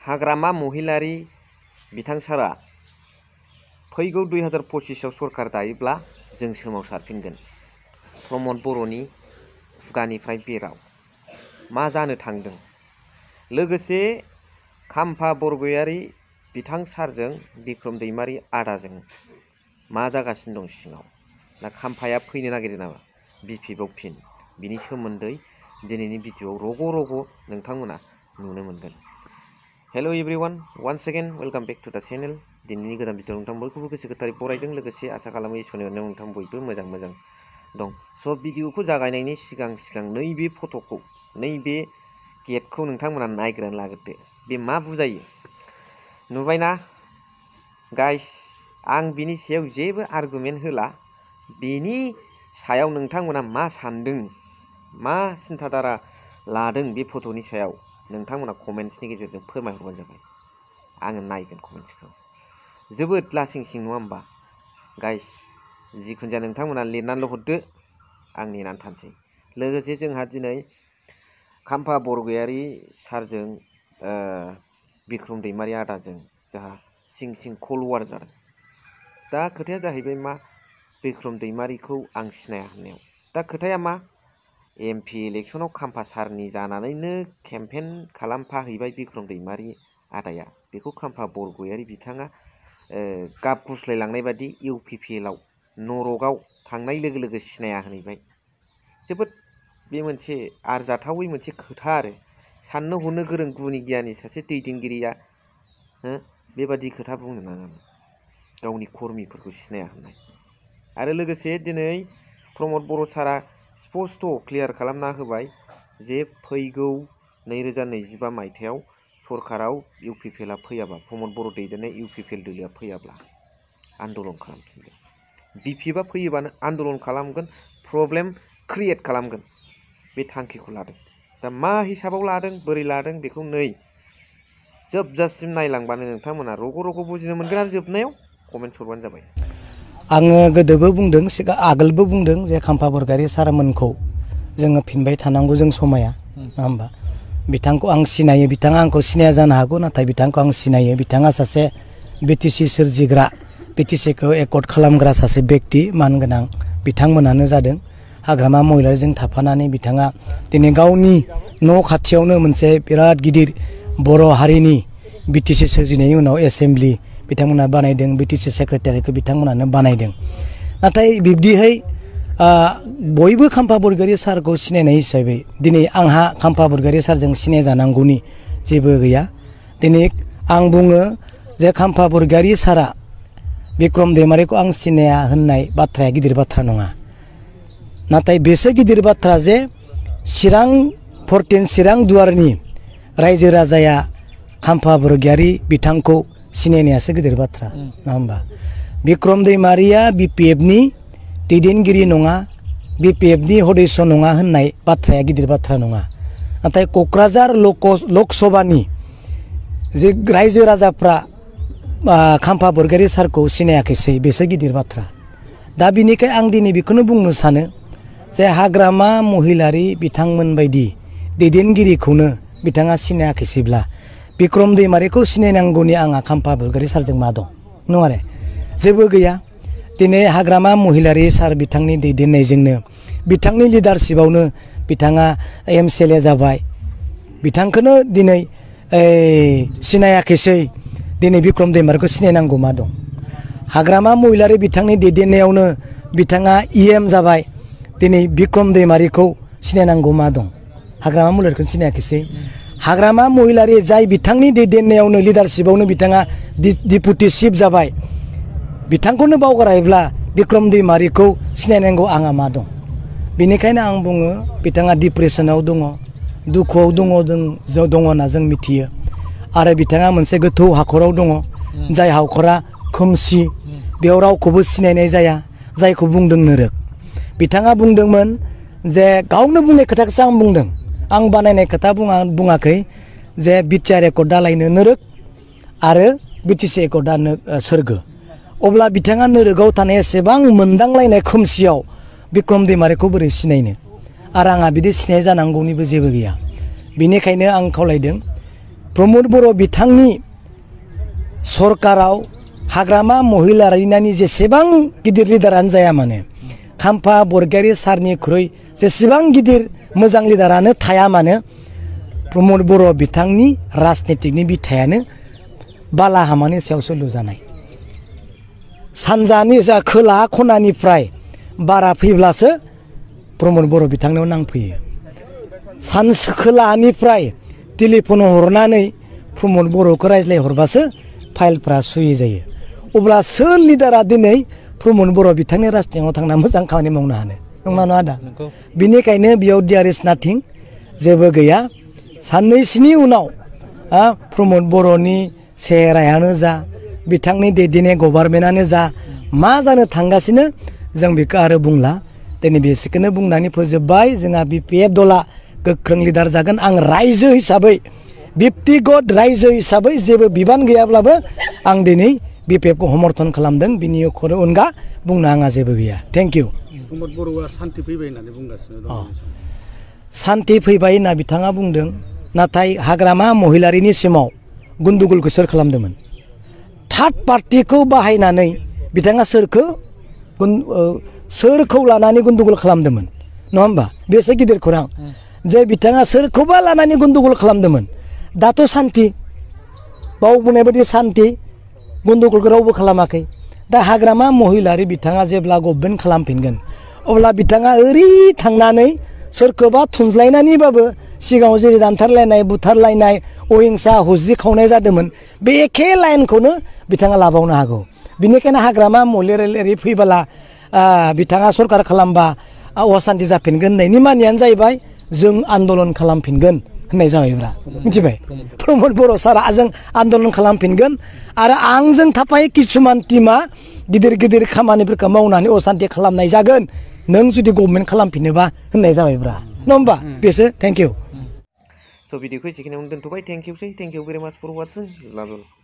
हाग्रामा महिलारी बिथां सारा फैगौ 2025 आव सरकार दायोब्ला जों सोमावसारफिनगोन। प्रमद बर'नि खुगानिफ्राय बेराव मा जानो थांदों? लोगोसे खाम्फा बरगयारी बिथां सारजों बिक्रम दैमारी आदाजों मा जागासिनो दं सिङाव? ना खाम्फाया फैनो नागिरदों नामा बिपिएफआव फिन? बिनि सोमोन्दै दिनैनि भिडिअआव रग' रग' नोंथांमोना नुनो मोनगोन। Hello everyone, once again welcome back to the channel. दिनैनि गोदान भिडिअ नोंथां बयखौबो गोसो गोथारै बरायदों। लोगोसे आसा खालामो इसोरनि अननायाव नोंथां बयबो मोजां दं। स' भिडिअखौ जागायनायनि सिगां नैबे फट'खौ, नैबे गेटखौ नोंथांमोना नायग्रोनानै लाग्रोदो। बे मा बुजायो? नुबायना गाइस? आं बिनि सायाव जेबो आर्गुमेन्ट होला। बेनि सायाव नोंथांमोना मा सान्दों, मा सिन्थाधारा लादों बे फट'नि सायाव नोंथांमोना कमेन्ट्सनि गेजेरजों फोरमायहरबानो जाबाय। आङो नायगोन कमेन्ट्सखौ। जोबोद लासिंसिं नङा होमबा गाइस? जिखुनु जाया नोंथांमोना लिरनानैल' हरदो, आं नेनानै थानोसै। लोगोसे जोंहा दिनै खाम्फा बरगयारी सारजों बिक्रम दैमारी आदाजों जोंहा सिं कल वार जादों। दा खोथाया जाहैबाय मा? बिक्रम दैमारीखौ आं सिनाया होननायाव दा खोथाया मा? एमपि इलेक्सनाव खाम्फा सारनि जानानैनो केम्पेन खालामफाहैबाय बिक्रम दैमारी आदाया। बेखौ खाम्फा बरगयारी बिथाङा गाब गुस्लायलांनाय बादि इउपिपिएलआव नरकआव थांनाय लोगो लोगो सिनाया होनहैबाय। जोबोद बे मोनसे आरजाथावै मोनसे खोथा आरो। साननो हनो गोरों गुनि गियानि सासे दैदेनगिरिया बेबादि खोथा बुंनो नाङामोन, गावनि कर्मिफोरखौ सिनाया होननाय। आरो लोगोसे दिनै प्रमद बर' सारा स्पस्ट' क्लियार खालामना होबाय जे फैगौ 2025 मायथाइयाव सरकाराव इउपिपिएलआ फैयाबा, प्रमद बर' दैदेननाय इउपिपिएल दोलोआ फैयाब्ला आन्दलन खालामफिनगोन। बिपिएफआ फैयोबानो आन्दलन खालामगोन, प्रब्लेम क्रिएट खालामगोन। बे थांखिखौ लादों। दा मा हिसाबाव लादों, बोरै लादों बेखौ नै जोबजासिम नायलांबानो नोंथांमोना रग' रग' बुजिनो मोनगोन। आरो जोबनायाव कमेन्ट्स हरबानो जाबाय। आङो गोदोबो बुंदों, आगोलबो बुंदों जे खाम्फा बरगयारी सारमोनखौ जोङो फिनबाय थानांगौ जों समाया, नङा होमबा? बिथांखौ आं सिनायो, बिथाङा आंखौ सिनाया जानो हागौ, नाथाय बिथांखौ आं सिनायो। बिथाङा सासे बिटिसि सोरजिग्रा, बिटिसिखौ एकर्ड खालामग्रा सासे बेक्ति, मानगोनां बिथांमोनानो जादों हाग्रामा महिलारीजों थाफानानै बिथाङा दिनै गावनि न' खाथियावनो मोनसे बिराद गिदिर बर' हारिनि बिटिसि सोरजिनायनि उनाव एसेम्ब्लि बिथांमोना बानायदों, बिटिसि सेक्रेटारिखौ बिथांमोनानो बानायदों। नाथाय बिब्दिहै बयबो खाम्फा बरगयारी सारखौ सिनायनाय हिसाबै दिनै आंहा खाम्फा बरगयारी सारजों सिनाय जानांगौनि जेबो गैया। दिनै आं बुङो जे खाम्फा बरगयारी सारा बिक्रम दैमारीखौ आं सिनाया होननाय बाथ्राया गिदिर बाथ्रा नङा। नाथाय बेसो गिदिर बाथ्रा जे चिरां 14 चिरां दुवारनि रायजो राजाया खाम्फा बरगयारी बिथांखौ सिनायनायासो गिदिर बाथ्रा, नङा होमबा? बिक्रम दैमारीया बिपिएफनि दैदेनगिरि नङा, बिपिएफनि सदस्य नङा होननाय बाथ्राया गिदिर बाथ्रा नङा। नाथाय क'क्राझार लकसभानि जे रायजो राजाफ्रा खाम्फा बरगयारी सारखौ सिनायाखैसै, बेसो गिदिर बाथ्रा। दा बिनिखाय आं दिनै बेखौनो बुंनो सानो जे हाग्रामा महिलारी बिथांमोन बायदि दैदेनगिरिखौनो बिथाङा सिनायाखैसैब्ला बिक्रम दैमारीखौ सिनायनांगौनि आंहा खाम्फा बरगयारी सारजों मा दं? नङा रे, जेबो गैया। दिनै हाग्रामा महिलारी सार बिथांनि दैदेननायजोंनो, बिथांनि लिडारशिपआवनो बिथाङा एमसिएलए जाबाय। बिथांखौनो दिनै सिनायाखैसै, दिनै बिक्रम दैमारीखौ सिनायनांगौ मा दं? हाग्रामा महिलारी बिथांनि दैदेननायावनो बिथाङा इएम जाबाय। दिनै बिक्रम दैमारीखौ सिनायनांगौ मा दं? हाग्रामा महिलारीखौ सिनायाखैसै। हाग्रामा महिलारी जाय बिथांनि दैदेननायावनो, लिडारशिपआवनो बिथाङा डिपुटि चिफ जाबाय। बिथांखौनो बावगारबायब्ला बिक्रम दैमारीखौ सिनायनांगौ आंहा मा दं? बेनिखायनो आं बुङो बिथाङा डिप्रेसनाव दङ, दुखुआव दङ होनना जों मिथियो। आरो बिथाङा मोनसे गोथौ हाखराव दङ, जाय हाखरा खोमसि, बेयाव रावखौबो सिनायनाय जाया, जायखौ बुंदों नोरोग। बिथाङा बुंदोंमोन जे गावनो बुंनाय खोथाखौसो आं बुंदों, आं बानायनाय खोथा बुङाखै, जे बिटिआर एकर्डआ लायनो नोरोग आरो बिटिसि एकर्डआ सोरगो। अब्ला बिथाङा नोरोगाव थानाय एसेबां मोनदांलायनाय खोमसियाव बिक्रम दैमारीखौ बोरै सिनायनो? आरो आंहा बिदि सिनाय जानांगौनिबो जेबो गैया। बेनिखायनो आं खावलायदों प्रमद बर' बिथांनि सरकाराव हाग्रामा महिलारिनानि जेसेबां गिदिर लिडारानो जाया मानो खाम्फा बरगयारी सारनिख्रुइ जेसेबां गिदिर मोजां लिडारानो थाया मानो प्रमद बर' बिथांनि राजनितिकनि बिथायानो बालाहामानि सायावसो लुजानाय सानजानि जा खोला खनानिफ्राय बारा फैब्लासो प्रमद बर' बिथांनियाव नांफैयो खोलानिफ्राय टेलिफन हरनानै प्रमद बर'खौ रायज्लायहरबासो फाइलफ्रा सुयै जायो अब्ला सोर लिडारा दिनै प्रमद बर' बिथांनि राजनितिकआव थांना मोजां खामानि मावनो हानो नंना नङा आदा बिनिखायनो बेयाव देयार इज नाथिं जेबो गैया साननैसोनि उनाव प्रमद बर'नि सेहेरायानो जा बिथांनि दैदेननाय गभर्नमेन्टआनो जा मा जानो थांगासिनो जों बेखौ आरो बुंला दिनै बेसेखौनो बुंनानै फोजोबबाय जोंहा BPF दला गोख्रों लिडार जागोन आं रायजो हिसाबै व्यक्तिगत रायजो हिसाबै जेबो बिबान गैयाब्लाबो आं दिनै BPF खौ समर्थन खालामदों बिनि अनगा बुंनो आंहा जेबो गैया थेंक इउ प्रमद बर'आ सान्थि फैबाय होननानै बुंगासिनो दं सान्थि फैबाय होनना बिथाङा बुंदों नाथाय हाग्रामा महिलारिनि सिमाव गुन्दुगुलखौ सोर खालामदोंमोन थार्ड पार्टिखौ बाहायनानै बिथाङा सोरखौ लानानै गुन्दुगुल खालामदोंमोन नङा होमबा बेसे गिदिर खौरां जे बिथाङा सोरखौबा लानानै गुन्दुगुल खालामदोंमोन दाथ' सान्थि बाव बुंनाय बायदि सान्थि गुन्दुगुलखौ रावबो खालामाखै दा हाग्रामा महिलारि बिथाङा जेब्ला गभर्नमेन्ट खालामफिनगोन अब्ला बिथाङा ओरै थांनानै सोरखौबा थुनज्लायनानैबाबो सिगाङाव जेरै दानथारलायनाय बुथारलायनाय अहिंसा हुज्रि खावनाय जादोंमोन बे एखे लाइनखौनो बिथाङा लाबावनो हागौ बिनिखायनो हाग्रामा महिलारि फैबोला बिथाङा सरकार खालामबा असान्थि जाफिनगोन होननायनि मानियानो जाहैबाय जों आन्दलन खालामफिनगोन होननाय जाबायब्रा मिथिबाय प्रमद बर' सारा जों आन्दलन खालामफिनगोन आरो आंजों थाफाय किसुमान टीमा गिदिर गिदिर खामानिफोरखौ मावनानै असान्थि खालामनाय जागोन नों जुदि गभर्नमेन्ट खालामफिनोबा होननाय जाबायब्रा नङा होमबा बेसो थेंक इउ स' भिडिअखौ एसेखिनियावनो दोनथ'बाय थेंक इउ भेरि माच फर वाचिं लाभ